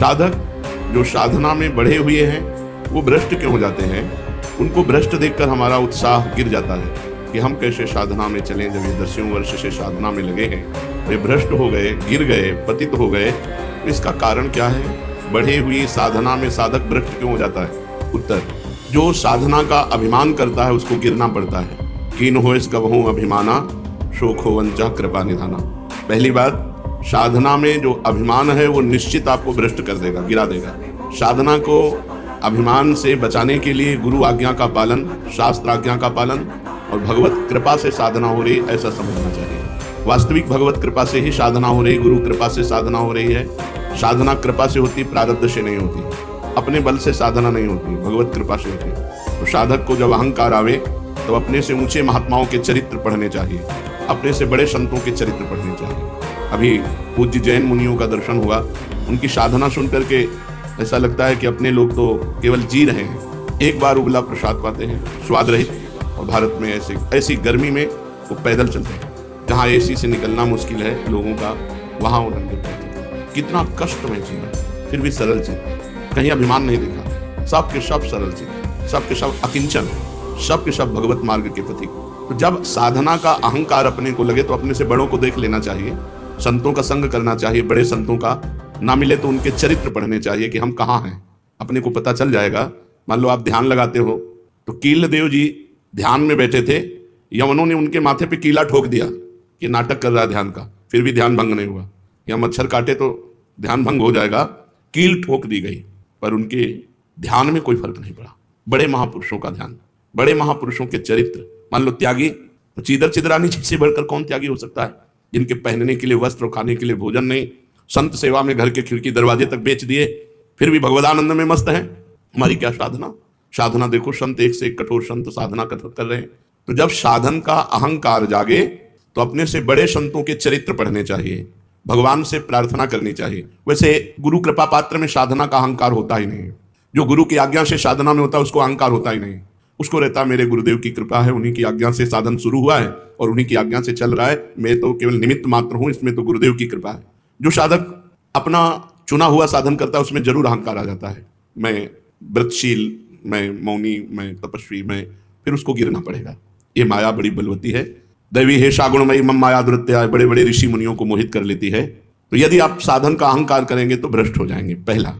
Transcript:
साधक जो साधना में बढ़े हुए हैं वो भ्रष्ट क्यों हो जाते हैं? उनको भ्रष्ट देखकर हमारा उत्साह गिर जाता है कि हम कैसे साधना में चलें। जब ये दसियों वर्ष से साधना में लगे हैं, वे भ्रष्ट हो गए, गिर गए, पतित हो गए। इसका कारण क्या है? बढ़े हुई साधना में साधक भ्रष्ट क्यों हो जाता है? उत्तर, जो साधना का अभिमान करता है उसको गिरना पड़ता है। कीन हो इस कबहू अभिमाना, शोक हो वंचा कृपा निधाना। पहली बात, साधना में जो अभिमान है वो निश्चित आपको भ्रष्ट कर देगा, गिरा देगा। साधना को अभिमान से बचाने के लिए गुरु आज्ञा का पालन, शास्त्र आज्ञा का पालन और भगवत कृपा से साधना हो रही, ऐसा समझना चाहिए। वास्तविक भगवत कृपा से ही साधना हो रही, गुरु कृपा से साधना हो रही है। साधना कृपा से होती, प्रारब्ध से नहीं होती। अपने बल से साधना नहीं होती, भगवत कृपा से होती। तो साधक को जब अहंकार आवे तो अपने से ऊंचे महात्माओं के चरित्र पढ़ने चाहिए, अपने से बड़े संतों के चरित्र पढ़ने चाहिए। अभी पूज्य जैन मुनियों का दर्शन हुआ, उनकी साधना सुन करके ऐसा लगता है कि अपने लोग तो केवल जी रहे हैं। एक बार उबला प्रसाद पाते हैं, स्वाद रहित, और भारत में ऐसी गर्मी में वो पैदल चलते हैं। जहाँ एसी से निकलना मुश्किल है लोगों का, वहाँ वो नंगे पैदल। कितना कष्टमय जीवन, फिर भी सरल जीवन, कहीं अभिमान नहीं देखा। सबके सब सरल जीवन, सबके सब अकिंचन, सबके सब भगवत मार्ग के प्रतीक। तो जब साधना का अहंकार अपने को लगे तो अपने से बड़ों को देख लेना चाहिए, संतों का संग करना चाहिए। बड़े संतों का ना मिले तो उनके चरित्र पढ़ने चाहिए कि हम कहाँ हैं, अपने को पता चल जाएगा। मान लो आप ध्यान लगाते हो तो कीलदेव जी ध्यान में बैठे थे, यवनों ने उनके माथे पे कीला ठोक दिया कि नाटक कर रहा है ध्यान का, फिर भी ध्यान भंग नहीं हुआ। या मच्छर काटे तो ध्यान भंग हो जाएगा, कील ठोक दी गई, पर उनके ध्यान में कोई फर्क नहीं पड़ा। बड़े महापुरुषों का ध्यान, बड़े महापुरुषों के चरित्र। मान लो त्यागी, चीदर चिदरानी जी से बढ़कर कौन त्यागी हो सकता है, जिनके पहनने के लिए वस्त्र और खाने के लिए भोजन नहीं, संत सेवा में घर के खिड़की दरवाजे तक बेच दिए, फिर भी भगवदानंद में मस्त हैं। हमारी क्या साधना? साधना देखो, संत एक से एक कठोर संत साधना कर रहे हैं। तो जब साधन का अहंकार जागे तो अपने से बड़े संतों के चरित्र पढ़ने चाहिए, भगवान से प्रार्थना करनी चाहिए। वैसे गुरु कृपा पात्र में साधना का अहंकार होता ही नहीं। जो गुरु की आज्ञा से साधना में होता है उसको अहंकार होता ही नहीं। उसको रहता मेरे गुरुदेव की कृपा है, उन्हीं की आज्ञा से साधन शुरू हुआ है और उन्हीं की आज्ञा से चल रहा है, मैं तो केवल निमित्त मात्र हूं, इसमें तो गुरुदेव की कृपा है। जो साधक अपना चुना हुआ साधन करता है उसमें जरूर अहंकार आ जाता है, मैं व्रतशील, मैं मौनी, मैं तपस्वी, मैं, फिर उसको गिरना पड़ेगा। ये माया बड़ी बलवती है। दैवी है सागुणमयी मम माया दुरत्या, बड़े बड़े ऋषि मुनियों को मोहित कर लेती है। तो यदि आप साधन का अहंकार करेंगे तो भ्रष्ट हो जाएंगे। पहला